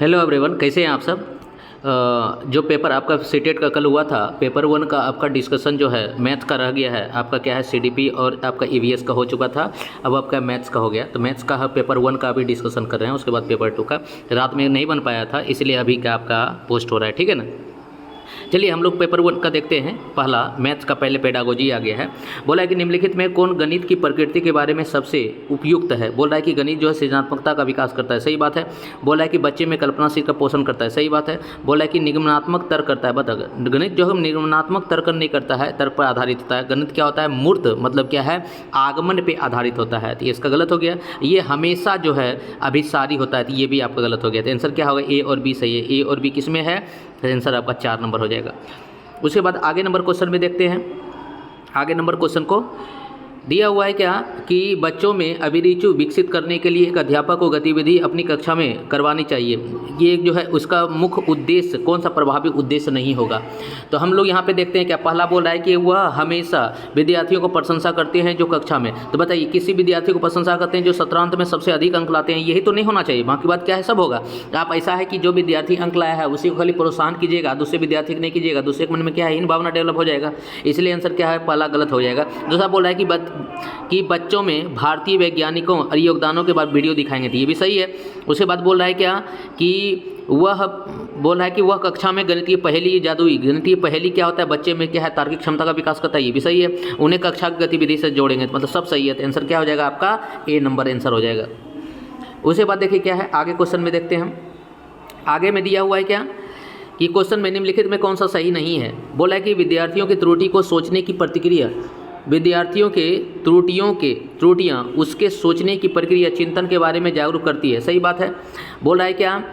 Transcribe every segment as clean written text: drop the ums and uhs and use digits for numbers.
Hello everyone, कैसे हैं आप सब। जो पेपर आपका सीटेट का कल हुआ था, पेपर 1 का आपका डिस्कशन जो है मैथ्स का रह गया है। आपका क्या है, सीडीपी और आपका ईवीएस का हो चुका था, अब आपका मैथ्स का हो गया। तो मैथ्स का पेपर 1 का अभी डिस्कशन कर रहे हैं, उसके बाद पेपर 2 का रात में नहीं बन पाया था, इसलिए अभी का आपका पोस्ट हो रहा है, ठीक है ना। चलिए हम लोग पेपर 1 का देखते हैं। पहला मैथ्स का पहले पेडागोजी आ गया है। बोला है कि निम्नलिखित में कौन गणित की प्रकृति के बारे में सबसे उपयुक्त है। बोल रहा है कि गणित जो है सृजनात्मकता का विकास करता है, सही बात है। बोला है कि बच्चे में कल्पनाशील का पोषण करता है, सही बात है। बोला है कि निगमनात्मक तर्क करता है। बता, गणित जो है निगमनात्मक तर्क नहीं करता है, तर्क पर आधारित होता है। गणित क्या होता है, मूर्त मतलब क्या है, आगमन पे आधारित होता है। तो इसका गलत हो गया। ये हमेशा जो है अभिसारी होता है, तो ये भी आपका गलत हो गया। तो आंसर क्या होगा, ए और बी सही है। ए और बी किस में है, तो आंसर आपका 4 नंबर हो जाएगा। उसके बाद आगे नंबर क्वेश्चन में देखते हैं। आगे नंबर क्वेश्चन को दिया हुआ है क्या कि बच्चों में अभिरुचि विकसित करने के लिए एक अध्यापक को गतिविधि अपनी कक्षा में करवानी चाहिए। ये जो है उसका मुख्य उद्देश्य कौन सा प्रभावी उद्देश्य नहीं होगा। तो हम लोग यहाँ पे देखते हैं क्या पहला बोल रहा है कि वह हमेशा विद्यार्थियों को प्रशंसा करते हैं जो कक्षा में। तो बताइए, किसी विद्यार्थी को प्रशंसा करते हैं जो सत्रांत में सबसे अधिक अंक लाते हैं, यही तो नहीं होना चाहिए। बाकी बात क्या है, सब होगा। आप ऐसा है कि जो विद्यार्थी अंक लाया है उसी को खाली प्रोत्साहन कीजिएगा, दूसरे विद्यार्थी को नहीं कीजिएगा, दूसरे के मन में क्या है, हीन भावना डेवलप हो जाएगा। इसलिए आंसर क्या है, पहला गलत हो जाएगा। दूसरा बोल रहा है कि बच्चों में भारतीय वैज्ञानिकों और योगदानों के बाद वीडियो दिखाएंगे, तो ये भी सही है। उसके बाद बोल रहा है क्या कि वह बोल रहा है कि वह कक्षा में गणितीय पहेली जादुई। गणितीय पहेली क्या होता है, बच्चे में क्या है, तार्किक क्षमता का विकास करता है, ये भी सही है। उन्हें कक्षा की गतिविधि से जोड़ेंगे, तो मतलब सब सही है। तो आंसर क्या हो जाएगा आपका, ए नंबर आंसर हो जाएगा। उसके बाद देखिए क्या है, आगे क्वेश्चन में देखते हैं हम। आगे में दिया हुआ है क्या कि क्वेश्चन में निम्नलिखित में कौन सा सही नहीं है। बोला है कि विद्यार्थियों की त्रुटि को सोचने की प्रतिक्रिया, विद्यार्थियों के त्रुटियाँ उसके सोचने की प्रक्रिया, चिंतन के बारे में जागरूक करती है, सही बात है। बोल रहा है क्या,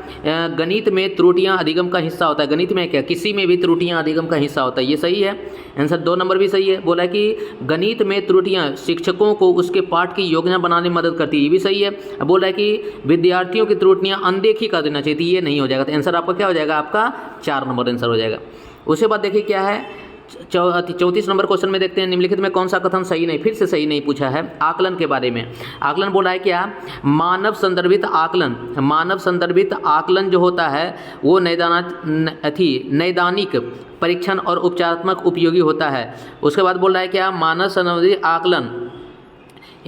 गणित में त्रुटियाँ अधिगम का हिस्सा होता है। गणित में क्या, किसी में भी त्रुटियाँ अधिगम का हिस्सा होता है, ये सही है। आंसर 2 नंबर भी सही है। बोला है कि गणित में त्रुटियाँ शिक्षकों को उसके पाठ की योजना बनाने में मदद करती है, ये भी सही है। अब बोल रहा है कि विद्यार्थियों की त्रुटियाँ अनदेखी कर देना चाहिए, ये नहीं हो जाएगा। तो आंसर आपका क्या हो जाएगा, आपका 4 नंबर आंसर हो जाएगा। उसके बाद देखिए क्या है, 34 नंबर क्वेश्चन में देखते हैं। निम्नलिखित में कौन सा कथन सही नहीं, फिर से सही नहीं पूछा है। आकलन के बारे में, आकलन बोला है क्या, मानव संदर्भित आकलन। मानव संदर्भित आकलन जो होता है वो नैदानिक परीक्षण और उपचारात्मक उपयोगी होता है। उसके बाद बोल रहा है क्या, मानव संदर्भित आकलन,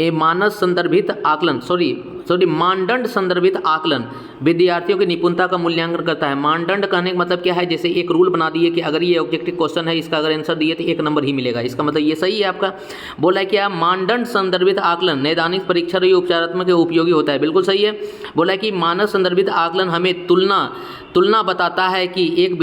मानदंड संदर्भित आकलन विद्यार्थियों की निपुणता का मूल्यांकन करता है। मानदंड कहने का मतलब क्या है, जैसे एक रूल बना दिए कि अगर ये ऑब्जेक्टिव क्वेश्चन है, इसका अगर आंसर दिए तो 1 नंबर ही मिलेगा, इसका मतलब ये सही है आपका। बोला है क्या, मानदंड संदर्भित आकलन नैदानिक परीक्षण या उपचारात्मक उपयोगी होता है, बिल्कुल सही है। बोला है कि मानव संदर्भित आकलन हमें तुलना बताता है कि एक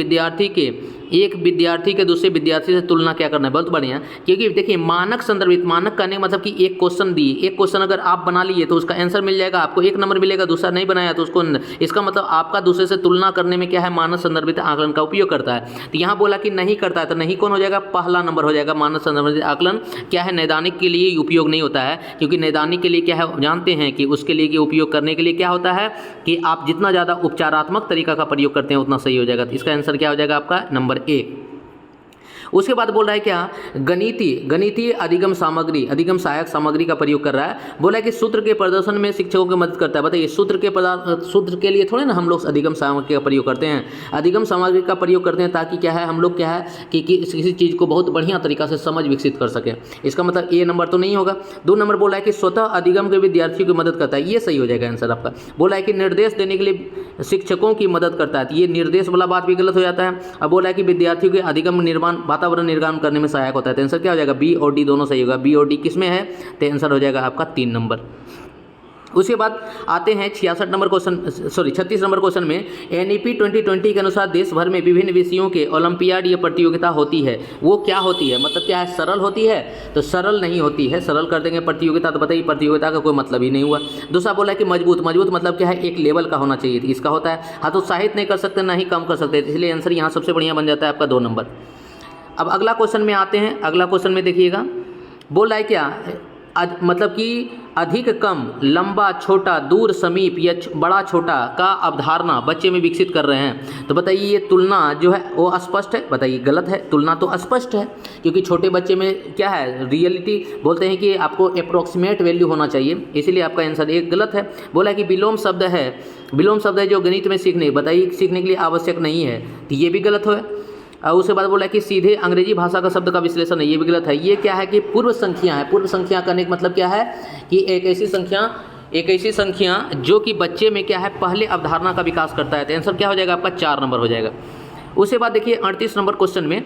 विद्यार्थी के दूसरे विद्यार्थी से तुलना क्या करना है, बहुत बढ़िया। क्योंकि देखिए मानक संदर्भित, मानक करने का मतलब कि एक क्वेश्चन दिए, एक क्वेश्चन अगर आप बना लिए तो उसका आंसर मिल जाएगा, आपको 1 नंबर मिलेगा। दूसरा नहीं बनाया तो उसको, इसका मतलब आपका दूसरे से तुलना करने में क्या है, मानव संदर्भित आकलन का उपयोग करता है। तो यहाँ बोला कि नहीं करता है, तो नहीं कौन हो जाएगा, पहला नंबर हो जाएगा। मानव संदर्भित आकलन क्या है, नैदानिक के लिए उपयोग नहीं होता है, क्योंकि नैदानिक के लिए क्या है, जानते हैं कि उसके लिए उपयोग करने के लिए क्या होता है कि आप जितना ज़्यादा उपचारात्मक तरीका का प्रयोग करते हैं उतना सही हो जाएगा। तो इसका आंसर क्या हो जाएगा आपका, नंबर ए। उसके बाद बोल रहा है क्या, गणितीय अधिगम सहायक सामग्री का प्रयोग कर रहा है। बोला है कि सूत्र के प्रदर्शन में शिक्षकों की मदद करता है। बताइए, सूत्र के लिए थोड़े ना हम लोग अधिगम सामग्री का प्रयोग करते हैं। अधिगम सामग्री का प्रयोग करते हैं ताकि क्या है, हम लोग क्या है कि किसी चीज़ को बहुत बढ़िया तरीका से समझ विकसित कर सकें। इसका मतलब ए नंबर तो नहीं होगा। 2 नंबर बोला है कि स्वतः अधिगम के विद्यार्थियों की मदद करता है, ये सही हो जाएगा आंसर आपका। बोला है कि निर्देश देने के लिए शिक्षकों की मदद करता है, तो ये निर्देश वाला बात भी गलत हो जाता है। अब बोला है कि विद्यार्थियों के अधिगम वातावरण निर्माण करने में सहायक होता है, तो आंसर क्या हो जाएगा, बी और डी दोनों सही होगा। बी और डी किस में है, तो आंसर हो जाएगा आपका 3 नंबर। उसके बाद आते हैं 36 नंबर क्वेश्चन में। एनईपी 2020 के अनुसार देश भर में विभिन्न विषयों के ओलंपियाड या प्रतियोगिता होती है, वो क्या होती है, मतलब क्या है, सरल होती है, तो सरल नहीं होती है। सरल कर देंगे प्रतियोगिता, तो बताइए प्रतियोगिता का कोई मतलब ही नहीं हुआ। दूसरा बोला है कि मजबूत मतलब क्या है, एक लेवल का होना चाहिए, इसका होता है हतोत्साहित नहीं कर सकते, ना ही कम कर सकते, इसलिए आंसर यहाँ सबसे बढ़िया बन जाता है आपका 2 नंबर। अब अगला क्वेश्चन में आते हैं। अगला क्वेश्चन में देखिएगा, बोल रहा है क्या, मतलब कि अधिक कम, लंबा छोटा, दूर समीप या बड़ा छोटा का अवधारणा बच्चे में विकसित कर रहे हैं। तो बताइए ये तुलना जो है वो अस्पष्ट है, बताइए गलत है, तुलना तो अस्पष्ट है, क्योंकि छोटे बच्चे में क्या है, रियलिटी बोलते हैं कि आपको अप्रोक्सीमेट वैल्यू होना चाहिए, इसीलिए आपका आंसर एक गलत है। बोला कि विलोम शब्द है, विलोम शब्द है जो गणित में बताइए सीखने के लिए आवश्यक नहीं है, तो ये भी गलत है। और उसके बाद बोला कि सीधे अंग्रेजी भाषा का शब्द का विश्लेषण है, ये भी गलत है। ये क्या है कि पूर्व संख्या है, पूर्व संख्या करने का मतलब क्या है कि एक ऐसी संख्या जो कि बच्चे में क्या है पहले अवधारणा का विकास करता है। तो आंसर क्या हो जाएगा आपका 4 नंबर हो जाएगा। उसके बाद देखिए 38 नंबर क्वेश्चन में,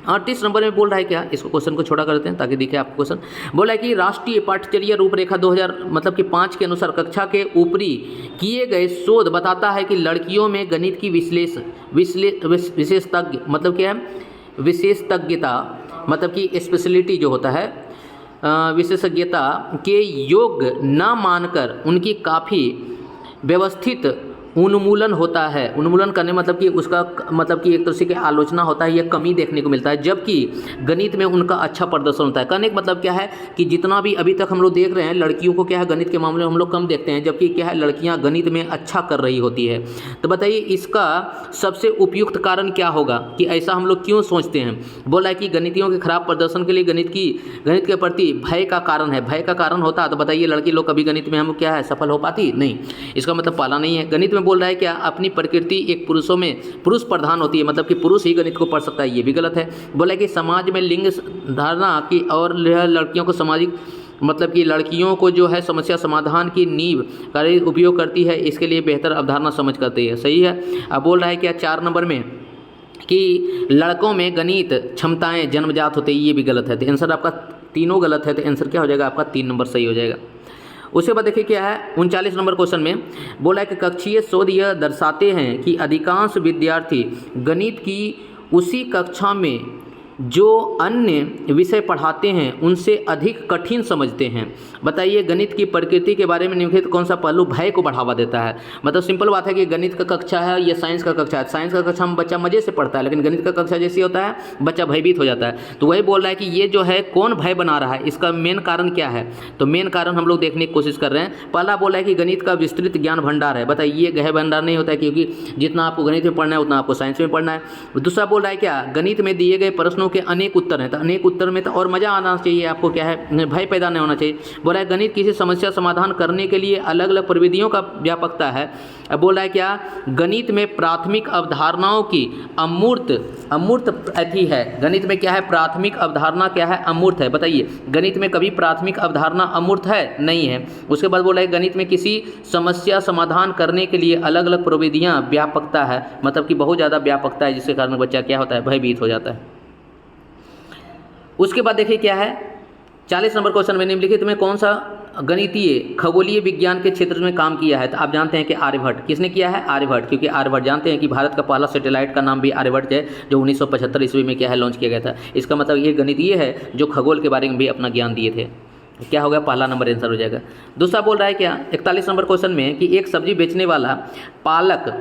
38 नंबर में बोल रहा है क्या, इसको क्वेश्चन को छोड़ा करते हैं ताकि दिखे आपको क्वेश्चन। बोला है कि राष्ट्रीय पाठ्यचर्या रूपरेखा 2005 के अनुसार कक्षा के ऊपरी किए गए शोध बताता है कि लड़कियों में गणित की विशेषज्ञ मतलब क्या है, विशेषज्ञता मतलब कि स्पेशलिटी जो होता है, विशेषज्ञता के योग्य न मानकर उनकी काफ़ी व्यवस्थित उन्मूलन होता है। उन्मूलन करने मतलब कि उसका मतलब कि एक तरह से आलोचना होता है, यह कमी देखने को मिलता है, जबकि गणित में उनका अच्छा प्रदर्शन होता है। कहने का मतलब क्या है कि जितना भी अभी तक हम लोग देख रहे हैं लड़कियों को क्या है गणित के मामले में हम लोग कम देखते हैं, जबकि क्या है लड़कियां गणित में अच्छा कर रही होती है। तो बताइए इसका सबसे उपयुक्त कारण क्या होगा कि ऐसा हम लोग क्यों सोचते हैं। बोला है कि गणितियों के खराब प्रदर्शन के लिए गणित के प्रति भय का कारण है। भय का कारण होता तो बताइए लड़की लोग कभी गणित में हम क्या है सफल हो पाती नहीं, इसका मतलब पाला नहीं है। गणित में बोल रहा है क्या, अपनी प्रकृति एक पुरुषों में पुरुष प्रधान होती है, मतलब कि पुरुष ही गणित को पढ़ सकता है, ये भी गलत है। बोला कि समाज में लिंग धारणा की और लड़कियों को सामाजिक मतलब कि लड़कियों को जो है समस्या समाधान की नींव का उपयोग करती है, इसके लिए बेहतर अवधारणा समझ करती है, सही है। अब बोल रहा है क्या 4 नंबर में कि लड़कों में गणित क्षमताएं जन्मजात होती है, ये भी गलत है। तो आंसर आपका तीनों गलत है, तो आंसर क्या हो जाएगा आपका 3 नंबर सही हो जाएगा। उसके बाद देखिए क्या है 39 नंबर क्वेश्चन में बोला है कि कक्षीय शोध यह दर्शाते हैं कि अधिकांश विद्यार्थी गणित की उसी कक्षा में जो अन्य विषय पढ़ाते हैं उनसे अधिक कठिन समझते हैं। बताइए गणित की प्रकृति के बारे में निम्नलिखित कौन सा पहलू भय को बढ़ावा देता है। मतलब सिंपल बात है कि गणित का कक्षा है या साइंस का कक्षा है, साइंस का कक्षा में बच्चा मजे से पढ़ता है, लेकिन गणित का कक्षा जैसे होता है बच्चा भयभीत हो जाता है। तो वही बोल रहा है कि ये जो है कौन भय बना रहा है, इसका मेन कारण क्या है। तो मेन कारण हम लोग देखने की कोशिश कर रहे हैं। पहला बोला है कि गणित का विस्तृत ज्ञान भंडार है। बताइए ये गहरा भंडार नहीं होता है, क्योंकि जितना आपको गणित में पढ़ना है उतना आपको साइंस में पढ़ना है। दूसरा बोल रहा है क्या, गणित में दिए गए प्रश्नों के अनेक उत्तर हैं, तो अनेक उत्तर में तो और मज़ा आना चाहिए, आपको क्या है भय पैदा नहीं होना चाहिए। बोला है गणित किसी समस्या समाधान करने के लिए अलग अलग प्रविधियों का व्यापकता है। अब बोला है क्या, गणित में प्राथमिक अवधारणाओं की अमूर्त अति है। गणित में क्या है, प्राथमिक अवधारणा क्या है, अमूर्त है। बताइए गणित में कभी प्राथमिक अवधारणा अमूर्त है, नहीं है। उसके बाद बोला है गणित में किसी समस्या समाधान करने के लिए अलग अलग प्रविधियाँ व्यापकता है, मतलब कि बहुत ज़्यादा व्यापकता है, जिसके कारण बच्चा क्या होता है भयभीत हो जाता है। उसके बाद देखिए क्या है 40 नंबर क्वेश्चन में निम्नलिखित में कौन सा गणितीय खगोलीय विज्ञान के क्षेत्र में काम किया है। तो आप जानते हैं कि आर्यभट्ट। किसने किया है, आर्यभट्ट, क्योंकि आर्यभट्ट जानते हैं कि भारत का पहला सैटेलाइट का नाम भी आर्यभट्ट है, जो 1975 ईस्वी में क्या है लॉन्च किया गया था। इसका मतलब ये गणितीय है जो खगोल के बारे में भी अपना ज्ञान दिए थे। क्या हो गया, पहला नंबर आंसर हो जाएगा। दूसरा बोल रहा है क्या 41 नंबर क्वेश्चन में कि एक सब्जी बेचने वाला पालक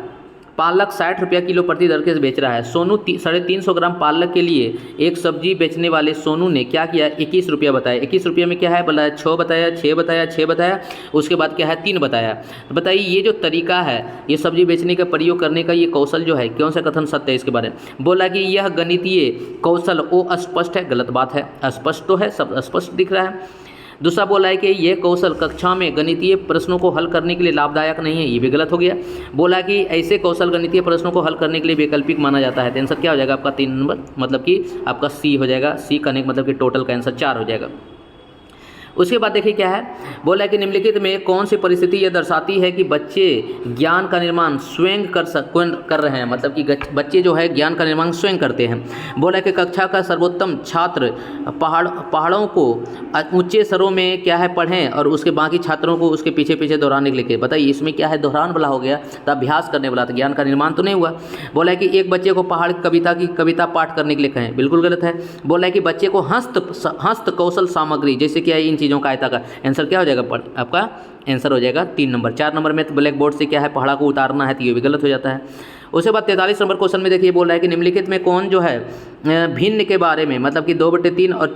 60 रुपया किलो प्रति दर से बेच रहा है। सोनू 350 ग्राम पालक के लिए एक सब्जी बेचने वाले सोनू ने क्या किया, 21 रुपया बताया। 21 रुपये में क्या है, बोला 6 बताया, 6 बताया, 6 बताया, उसके बाद क्या है 3 बताया। तो बताइए ये जो तरीका है ये सब्जी बेचने का प्रयोग करने का, ये कौशल जो है कौन सा कथन सत्य है इसके बारे में। बोला कि यह गणितीय कौशल अस्पष्ट है, गलत बात है, अस्पष्ट तो है, सब अस्पष्ट दिख रहा है। दूसरा बोला है कि यह कौशल कक्षा में गणितीय प्रश्नों को हल करने के लिए लाभदायक नहीं है, ये भी गलत हो गया। बोला कि ऐसे कौशल गणितीय प्रश्नों को हल करने के लिए वैकल्पिक माना जाता है। तो आंसर क्या हो जाएगा आपका 3 नंबर, मतलब कि आपका सी हो जाएगा। सी करने का मतलब कि टोटल का आंसर 4 हो जाएगा। उसके बाद देखिए क्या है, बोला है कि निम्नलिखित में कौन सी परिस्थिति यह दर्शाती है कि बच्चे ज्ञान का निर्माण स्वयं कर रहे हैं, मतलब कि बच्चे जो है ज्ञान का निर्माण स्वयं करते हैं। बोला है कि कक्षा का सर्वोत्तम छात्र पहाड़ों को ऊंचे स्वरों में क्या है पढ़ें और उसके बाकी छात्रों को उसके पीछे पीछे दोहराने के लिए। बताइए इसमें क्या है, दोहरान वाला हो गया, तो अभ्यास करने वाला, तो ज्ञान का निर्माण तो नहीं हुआ। बोला है कि एक बच्चे को पहाड़ की कविता पाठ करने के लिए कहें, बिल्कुल गलत है। बोला है कि बच्चे को हस्त कौशल सामग्री जैसे क्या इन चीज़ों का आयता का आंसर क्या हो जाएगा, आपका आंसर हो जाएगा 3 नंबर। 4 नंबर में तो ब्लैक बोर्ड से क्या है पहाड़ा को उतारना है, तो ये भी गलत हो जाता है। उसके बाद 43 नंबर क्वेश्चन में देखिए बोल रहा है कि निम्नलिखित में कौन जो है भिन्न के बारे में, मतलब कि 2/3 और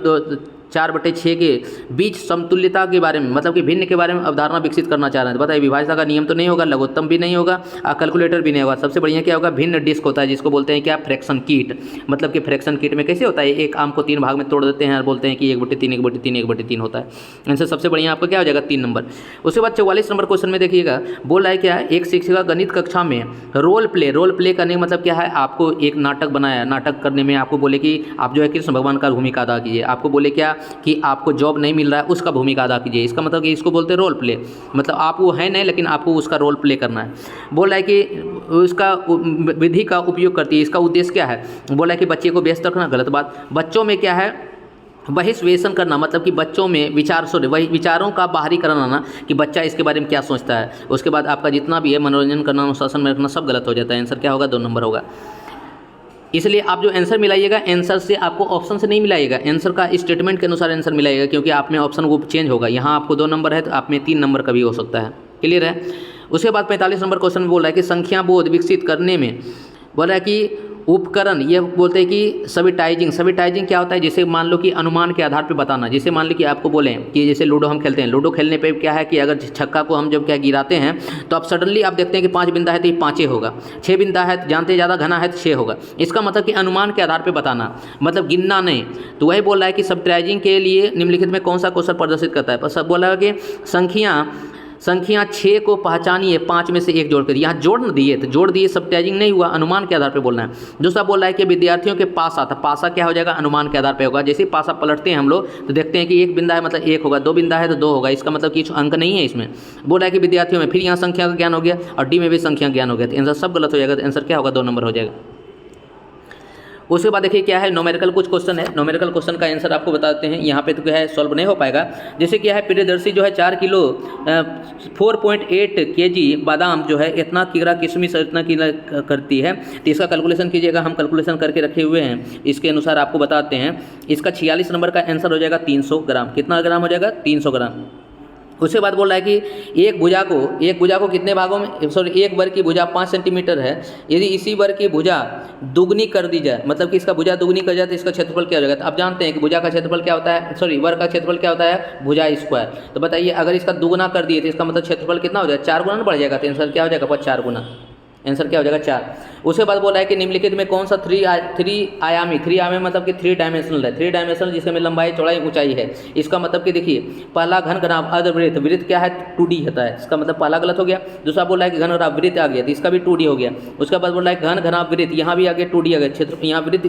4/6 के बीच समतुल्यता के बारे में, मतलब कि भिन्न के बारे में अवधारणा विकसित करना चाह रहे हैं। तो बताइए विभाज्यता का नियम तो नहीं होगा, लघुत्तम भी नहीं होगा, कैलकुलेटर भी नहीं होगा। सबसे बढ़िया क्या होगा, भिन्न डिस्क होता है जिसको बोलते हैं क्या, फ्रैक्शन किट। मतलब कि फ्रैक्शन किट में कैसे होता है, एक आम को 3 भाग में तोड़ देते हैं और बोलते हैं कि 1/3 1/3 1/3 होता है। आंसर सबसे बढ़िया आपका क्या हो जाएगा, 3 नंबर। उसके बाद 44 नंबर क्वेश्चन में देखिएगा, बोल रहा है क्या, एक शिक्षिका गणित कक्षा में रोल प्ले करने का मतलब क्या है, आपको एक नाटक बनाया, नाटक करने में आपको बोले कि आप जो है कृष्ण भगवान का भूमिका अदा कीजिए, आपको बोले क्या कि आपको जॉब नहीं मिल रहा है उसका भूमिका अदा कीजिए। इसका मतलब कि इसको बोलते हैं रोल प्ले, मतलब आप वो है नहीं लेकिन आपको उसका रोल प्ले करना है। बोल रहा है कि उसका विधि का उपयोग करती है, इसका उद्देश्य क्या है, बोला है कि बच्चे को व्यस्त रखना, गलत बात। बच्चों में क्या है, बहिर्वेशन करना, मतलब कि बच्चों में वही विचारों का बाहरीकरण आना कि बच्चा इसके बारे में क्या सोचता है। उसके बाद आपका जितना भी है मनोरंजन करना, अनुशासन में रखना, सब गलत हो जाता है। आंसर क्या होगा, 2 नंबर होगा। इसलिए आप जो आंसर मिलाइएगा, आंसर से आपको ऑप्शन से नहीं मिलाइएगा, आंसर का स्टेटमेंट के अनुसार आंसर मिलाइएगा, क्योंकि आप में ऑप्शन वो चेंज होगा। यहाँ आपको 2 नंबर है तो आप में 3 नंबर का भी हो सकता है। क्लियर है। उसके बाद 45 नंबर क्वेश्चन में बोल रहा है कि संख्या बोध विकसित करने में बोल रहा है कि उपकरण, ये बोलते हैं कि सबिटाइजिंग क्या होता है, जैसे मान लो कि अनुमान के आधार पे बताना। जैसे मान लो कि आपको बोलें कि जैसे लूडो हम खेलते हैं, लूडो खेलने पे क्या है कि अगर छक्का को हम जब क्या गिराते हैं तो अब सडनली आप देखते हैं कि 5 बिंदा है तो ये 5 होगा, 6 बिंदा है जानते ज़्यादा घना है तो 6 होगा। इसका मतलब कि अनुमान के आधार पर बताना, मतलब गिनना नहीं। तो वही बोल रहा है कि सबिटाइजिंग के लिए निम्नलिखित में कौन सा क्वेश्चन प्रदर्शित करता है। पर सब बोला है कि संख्या 6 को पहचानिए, 5 में से 1 जोड़ कर। यहाँ जोड़ न दिए तो जोड़ दिए, सबिटाइजिंग नहीं हुआ, अनुमान के आधार पे बोलना है। दूसरा बोल रहा है कि विद्यार्थियों के पासा था, पासा क्या हो जाएगा, अनुमान के आधार पे होगा। जैसे पासा पलटते हैं हम लोग तो देखते हैं कि 1 बिंदा है मतलब 1 होगा, 2 बिंदा है तो 2 होगा। इसका मतलब कि अंक नहीं है इसमें। बोल रहा है कि विद्यार्थियों में, फिर यहाँ संख्या का ज्ञान हो गया और डी में भी संख्या ज्ञान हो गया, तो आंसर सब गलत हो जाएगा। तो आंसर क्या होगा, 2 नंबर हो जाएगा। उसके बाद देखिए क्या है, न्यूमेरिकल कुछ क्वेश्चन है। न्यूमेरिकल क्वेश्चन का आंसर आपको बताते हैं। यहाँ पे तो क्या है, सॉल्व नहीं हो पाएगा। जैसे क्या है, प्रियदर्शी जो है 4 किलो 4.8 kg बादाम जो है इतना किग्रा किशमिश इतना किग्रा करती है, तो इसका कैलकुलेशन कीजिएगा। हम कैलकुलेशन करके रखे हुए हैं, इसके अनुसार आपको बताते हैं। इसका 46 नंबर का आंसर हो जाएगा 300 ग्राम। कितना ग्राम हो जाएगा, 300 ग्राम। उसके बाद बोल रहा है कि एक भुजा को कितने भागों में, एक वर्ग की भुजा 5 सेंटीमीटर है, यदि इसी वर्ग की भुजा दुगनी कर दी जाए, मतलब कि इसका भुजा दुगनी कर जाए तो इसका क्षेत्रफल क्या हो जाएगा। तो आप जानते हैं कि भुजा का क्षेत्रफल क्या होता है, वर्ग का क्षेत्रफल क्या होता है, भुजा स्क्वायर। तो बताइए अगर इसका दुगुना कर दिए तो इसका मतलब क्षेत्रफल कितना हो जाएगा, 4 गुना बढ़ जाएगा। तो आंसर क्या हो जाएगा, 4 गुना। आंसर क्या हो जाएगा, 4। उसके बाद बोला है कि निम्नलिखित में कौन सा थ्री आयामी मतलब कि 3 डायमेंशनल है। 3 डायमेंशनल जिसमें लंबाई चौड़ाई ऊंचाई है। इसका मतलब कि देखिए, पहला घन घनाभ अर्धवृत्त, वृत्त क्या है, 2D होता है, इसका मतलब पहला गलत हो गया। दूसरा बोला है कि घन घनाभ वृत्त आ गया तो इसका भी 2D हो गया। उसके बाद बोला है घन घनाभ वृत्त, यहाँ भी आ गया 2D आ गया, क्षेत्र यहाँ वृत्त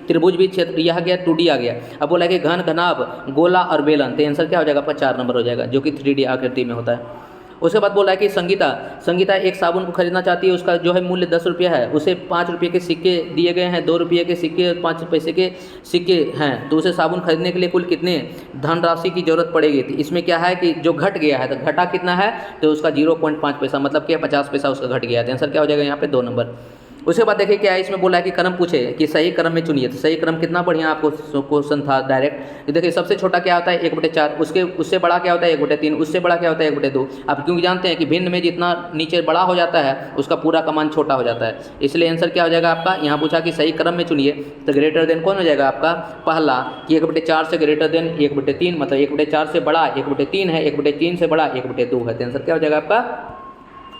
त्रिभुज भी क्षेत्र यह गया 2D आ गया। अब बोला है कि घन घनाभ गोला और बेलन, तो आंसर क्या हो जाएगा, आपका 4 नंबर हो जाएगा, जो कि 3D आकृति में होता है। उसके बाद बोला है कि संगीता एक साबुन को खरीदना चाहती है, उसका जो है मूल्य 10 रुपया है, उसे 5 रुपये के सिक्के दिए गए हैं, 2 रुपये के सिक्के और 5 पैसे के सिक्के हैं, तो उसे साबुन खरीदने के लिए कुल कितने धनराशि की जरूरत पड़ेगी। तो इसमें क्या है कि जो घट गया है, तो घटा कितना है, तो उसका 0.5 पैसा, मतलब क्या 50 पैसा उसका घट गया है। तो आंसर क्या हो जाएगा यहाँ पे, 2 नंबर। उसके बाद देखिए क्या है, इसमें बोला है कि क्रम पूछे कि सही क्रम में चुनिए। तो सही क्रम कितना बढ़िया आपको क्वेश्चन था डायरेक्ट। देखिए सबसे छोटा क्या होता है, 1/4, उससे बड़ा क्या होता है, 1/3, उससे बड़ा क्या होता है, 1/2। आप क्योंकि जानते हैं कि भिन्न में जितना नीचे बड़ा हो जाता है उसका पूरा का मान छोटा हो जाता है, इसलिए आंसर क्या हो जाएगा आपका। यहाँ पूछा कि सही क्रम में चुनिए, तो ग्रेटर देन कौन हो जाएगा आपका, पहला कि 1/4 से ग्रेटर देन 1/3, मतलब 1/4 से बड़ा 1/3 है, 1/3 से बड़ा 1/2 है। तो आंसर क्या हो जाएगा आपका,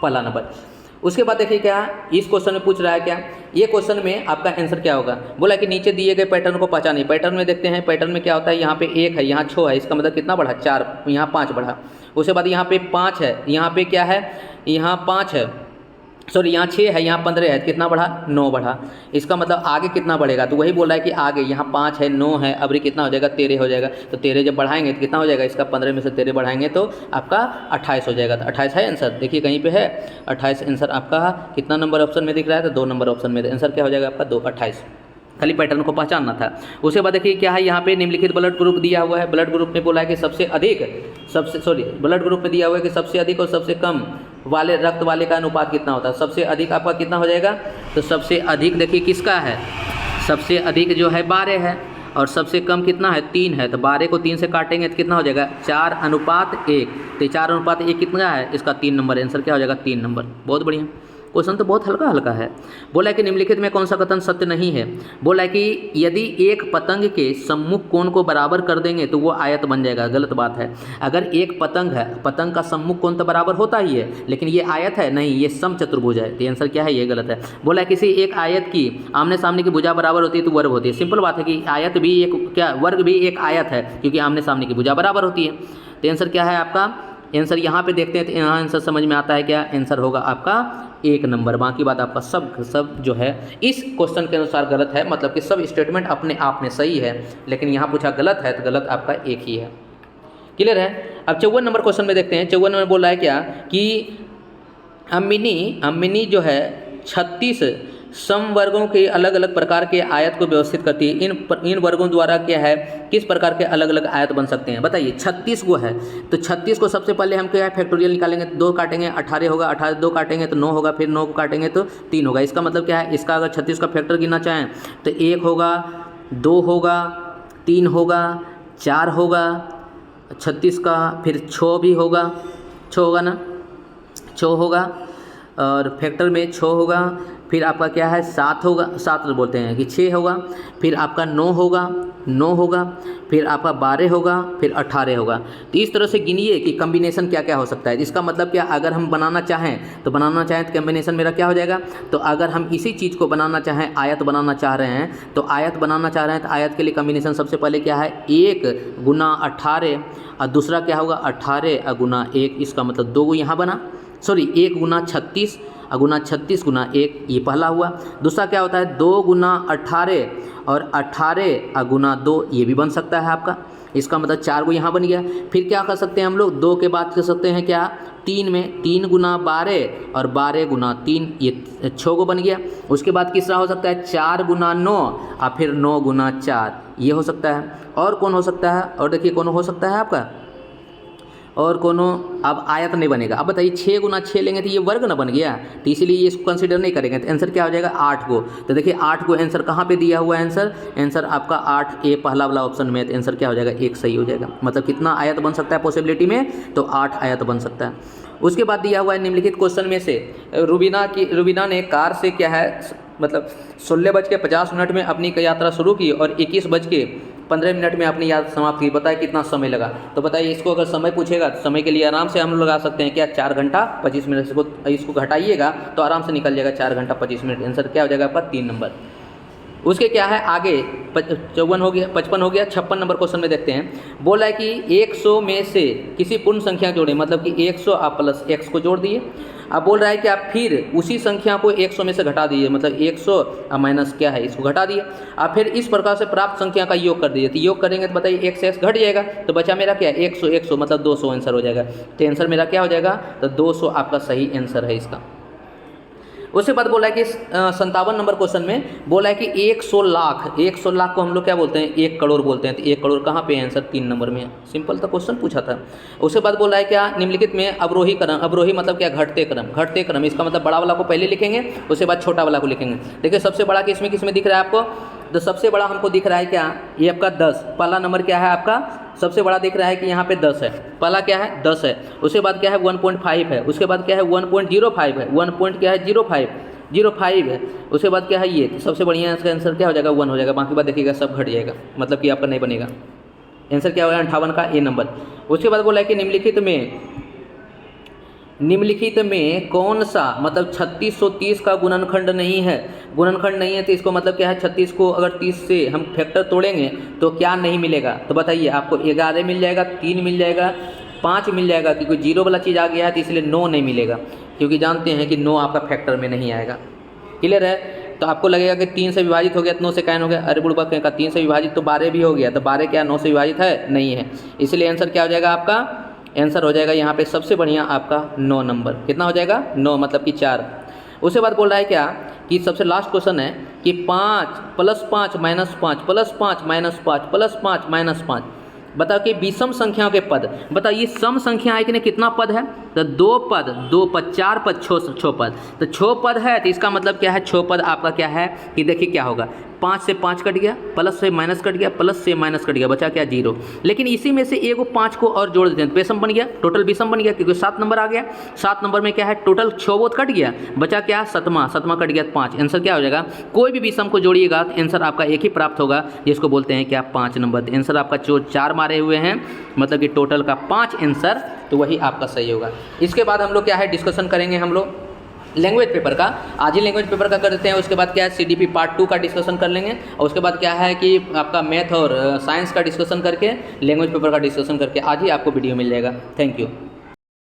पहला नंबर। उसके बाद देखिए क्या इस क्वेश्चन में पूछ रहा है, क्या ये क्वेश्चन में आपका आंसर क्या होगा। बोला कि नीचे दिए गए पैटर्न को पहचानिए। पैटर्न में देखते हैं, पैटर्न में क्या होता है, यहाँ पे 1 है, यहाँ 6 है, इसका मतलब कितना बढ़ा, 4, यहाँ 5 बढ़ा। उसके बाद यहाँ पे 5 है, यहाँ पे क्या है, यहाँ 5 है, यहाँ 6 है, यहाँ 15 है, कितना बढ़ा, 9 बढ़ा। इसका मतलब आगे कितना बढ़ेगा, तो वही बोल रहा है कि आगे यहाँ 5 है, 9 है, अब कितना हो जाएगा, 13 हो जाएगा। तो 13 जब बढ़ाएंगे तो कितना हो जाएगा, इसका 15 में से 13 बढ़ाएंगे तो आपका 28 हो जाएगा। तो 28 है आंसर, देखिए कहीं पे है 28 आंसर आपका। कितना नंबर ऑप्शन में दिख रहा है, तो 2 नंबर ऑप्शन में। आंसर क्या हो जाएगा आपका, 2, 28। खाली पैटर्न को पहचानना था। उसके बाद देखिए क्या है, यहाँ पे निम्नलिखित ब्लड ग्रुप दिया हुआ है। ब्लड ग्रुप में बोला है कि ब्लड ग्रुप में दिया हुआ है कि सबसे अधिक और सबसे कम वाले रक्त वाले का अनुपात कितना होता है। सबसे अधिक आपका कितना हो जाएगा, तो सबसे अधिक देखिए किसका है, सबसे अधिक जो है 12 है, और सबसे कम कितना है, 3 है। तो 12 को 3 से काटेंगे तो कितना हो जाएगा, 4:1। तो 4:1 कितना है, इसका 3 नंबर। आंसर क्या हो जाएगा, 3 नंबर। बहुत बढ़िया। क्वेश्चन तो बहुत हल्का हल्का है। बोला है कि निम्नलिखित में कौन सा कथन सत्य नहीं है। बोला है कि यदि एक पतंग के सम्मुख कोण को बराबर कर देंगे तो वो आयत बन जाएगा। गलत बात है। अगर एक पतंग है, पतंग का सम्मुख कोण तो बराबर होता ही है, लेकिन ये आयत है नहीं, ये समचतुर्भुज है। तो आंसर क्या है, ये गलत है। बोला है किसी एक आयत की आमने सामने की भुजा बराबर होती है तो वर्ग होती है। सिंपल बात है कि आयत भी एक क्या, वर्ग भी एक आयत है, क्योंकि आमने सामने की भुजा बराबर होती है। तो आंसर क्या है आपका, आंसर यहाँ पे देखते हैं तो यहाँ आंसर समझ में आता है क्या, आंसर होगा आपका 1 नंबर। बाकी बात आपका सब जो है इस क्वेश्चन के अनुसार गलत है, मतलब कि सब स्टेटमेंट अपने आप में सही है, लेकिन यहाँ पूछा गलत है तो गलत आपका एक ही है। क्लियर है। अब 54 नंबर क्वेश्चन में देखते हैं। 54 में बोल रहा है क्या कि अम्मिनी जो है 36 समवर्गों के अलग अलग प्रकार के आयत को व्यवस्थित करती है। इन वर्गों द्वारा क्या है, किस प्रकार के अलग अलग आयत बन सकते हैं बताइए। 36 को है तो 36 को सबसे पहले हम क्या है फैक्टोरियल निकालेंगे, 2 काटेंगे 18 होगा, 18 2 काटेंगे तो 9 होगा, फिर 9 को काटेंगे तो 3 होगा। इसका मतलब क्या है, इसका अगर 36 का फैक्टर गिनना चाहें तो 1 होगा, 2 होगा, 3 होगा, 4 होगा, 36 का फिर 6 भी होगा, 6 होगा ना, 6 होगा और फैक्टर में 6 होगा, फिर आपका क्या है 7 होगा, 7 बोलते हैं कि 6 होगा, फिर आपका 9 होगा, 9 होगा, फिर आपका 12 होगा, फिर 18 होगा। तो इस तरह से गिनिए कि कम्बिनेशन क्या क्या हो सकता है। इसका मतलब क्या, अगर हम बनाना चाहें तो कम्बिनेशन मेरा क्या हो जाएगा। तो अगर हम इसी चीज़ को बनाना चाहें, आयत बनाना चाह रहे हैं तो आयत बनाना चाह रहे हैं तो आयत के लिए कम्बिनेशन सबसे पहले क्या है 1 गुना 18 और दूसरा क्या होगा 18 गुना 1। इसका मतलब 2 यहाँ बना, 1 गुना 36 गुना 36 गुना 1, ये पहला हुआ। दूसरा क्या होता है 2 गुना 18 और 18 गुना 2, ये भी बन सकता है आपका। इसका मतलब 4 को यहाँ बन गया। फिर क्या कर सकते हैं हम लोग, 2 के बाद कर सकते हैं क्या 3 में 3 गुना 12 और 12 गुना 3, ये 6 को बन गया। उसके बाद तीसरा हो सकता है 4 गुना 9 और फिर 9 गुना 4, ये हो सकता है। और कौन हो सकता है, और देखिए कौन हो सकता है आपका, और कोनो अब आयत नहीं बनेगा। अब बताइए 6 गुना 6 लेंगे तो ये वर्ग ना बन गया, तो इसीलिए ये इसको कंसीडर नहीं करेंगे। तो आंसर क्या हो जाएगा 8 को। तो देखिए 8 को आंसर कहाँ पे दिया हुआ है, आंसर आपका 8A पहला वाला ऑप्शन में। तो आंसर क्या हो जाएगा 1 सही हो जाएगा। मतलब कितना आयत बन सकता है पॉसिबिलिटी में, तो 8 आयत बन सकता है। उसके बाद दिया हुआ है निम्नलिखित क्वेश्चन में से रुबीना ने कार से क्या है मतलब 16:50 में अपनी यात्रा शुरू की और 21:15 में अपनी यात्रा समाप्त की। बताइए कितना समय लगा। तो बताइए इसको अगर समय पूछेगा तो समय के लिए आराम से हम लोग लगा सकते हैं क्या 4 घंटा 25 मिनट। इसको घटाइएगा तो आराम से निकल जाएगा 4 घंटा 25 मिनट। आंसर क्या हो जाएगा आपका 3 नंबर। उसके क्या है आगे 54 हो गया, 55 हो गया। 56 नंबर क्वेश्चन में देखते हैं। बोला है कि 100 में से किसी पूर्ण संख्या जोड़ें, मतलब कि 100 आप प्लस x को जोड़ दिए। अब बोल रहा है कि आप फिर उसी संख्या को 100 में से घटा दीजिए, मतलब 100 माइनस क्या है इसको घटा दिए। आप फिर इस प्रकार से प्राप्त संख्या का योग कर दीजिए। तो योग करेंगे तो बताइए x से x घट जाएगा, तो बचा मेरा क्या 100 मतलब 200 आंसर हो जाएगा। तो आंसर मेरा क्या हो जाएगा, तो 200 आपका सही आंसर है इसका। उसके बाद बोला है कि 57 नंबर क्वेश्चन में बोला है कि 100 लाख को हम लोग क्या बोलते हैं 1 करोड़ बोलते हैं। तो 1 करोड़ कहाँ पे है, आंसर 3 नंबर में है। सिंपल तो क्वेश्चन पूछा था। उसके बाद बोला है क्या निम्नलिखित में अवरोही क्रम, अवरोही मतलब क्या घटते क्रम, इसका मतलब बड़ा वाला को पहले लिखेंगे उसके बाद छोटा वाला को लिखेंगे। देखिए सबसे बड़ा किसमें दिख रहा है आपको, तो सबसे बड़ा हमको दिख रहा है क्या, ये आपका 10। पहला नंबर क्या है आपका, सबसे बड़ा दिख रहा है कि यहाँ पे 10 है। पहला क्या है 10 है। उसके बाद क्या है 1.5 है। उसके बाद क्या है 1.05 है। 1 पॉइंट क्या है 05 है। उसके बाद क्या है ये, तो सबसे बढ़िया इसका आंसर क्या हो जाएगा 1 हो जाएगा। बाकी बात देखिएगा सब घट जाएगा, मतलब कि आपका नहीं बनेगा। आंसर क्या होगा 58 का A नंबर। उसके बाद बोला है कि निम्नलिखित में कौन सा मतलब 3630 का गुणनखंड नहीं है। तो इसको मतलब क्या है 36 को अगर 30 से हम फैक्टर तोड़ेंगे तो क्या नहीं मिलेगा। तो बताइए आपको 11 मिल जाएगा, 3 मिल जाएगा, 5 मिल जाएगा, क्योंकि 0 वाला चीज़ आ गया है तो इसलिए 9 नहीं मिलेगा, क्योंकि जानते हैं कि 9 आपका फैक्टर में नहीं आएगा। क्लियर है। तो आपको लगेगा कि 3 से विभाजित हो गया तो 9 से कैन हो गया। अरे बुढ़बा का 3 से विभाजित तो 12 भी हो गया, तो 12 क्या 9 से विभाजित है, नहीं है। इसलिए आंसर क्या हो जाएगा आपका, आंसर हो जाएगा यहाँ पे सबसे बढ़िया आपका 9 नंबर। कितना हो जाएगा 9 मतलब कि 4। उसके बाद बोल रहा है क्या कि सबसे लास्ट क्वेश्चन है कि 5 + 5 - 5 + 5 - 5 + 5 - 5। बताओ कि विषम संख्याओं के पद। बताओ ये सम संख्या है कि नहीं, कितना पद है, तो 2 पद 4 पद 6 पद। तो 6 पद है तो इसका मतलब क्या है 6 पद आपका क्या है कि देखिए क्या होगा 5 से 5 कट गया, प्लस से माइनस कट गया, प्लस से माइनस कट गया, बचा क्या 0। लेकिन इसी में से एगो 5 को और जोड़ देते हैं तो बेसम बन गया, टोटल विषम बन गया, क्योंकि 7 नंबर आ गया। 7 नंबर में क्या है, टोटल 6 बोत कट गया, बचा क्या 7वां, 7वां कट गया 5। आंसर क्या हो जाएगा, कोई भी विषम को जोड़िएगा तो आंसर आपका एक ही प्राप्त होगा, जिसको बोलते हैं क्या 5 नंबर। आंसर आपका जो 4 मारे हुए हैं, मतलब कि टोटल का 5 आंसर, तो वही आपका सही होगा। इसके बाद हम लोग क्या है डिस्कशन करेंगे हम लोग लैंग्वेज पेपर का। आज ही लैंग्वेज पेपर का कर देते हैं, उसके बाद क्या है CDP पार्ट 2 का डिस्कशन कर लेंगे, और उसके बाद क्या है कि आपका मैथ और साइंस का डिस्कशन करके लैंग्वेज पेपर का डिस्कशन करके आज ही आपको वीडियो मिल जाएगा। Thank you.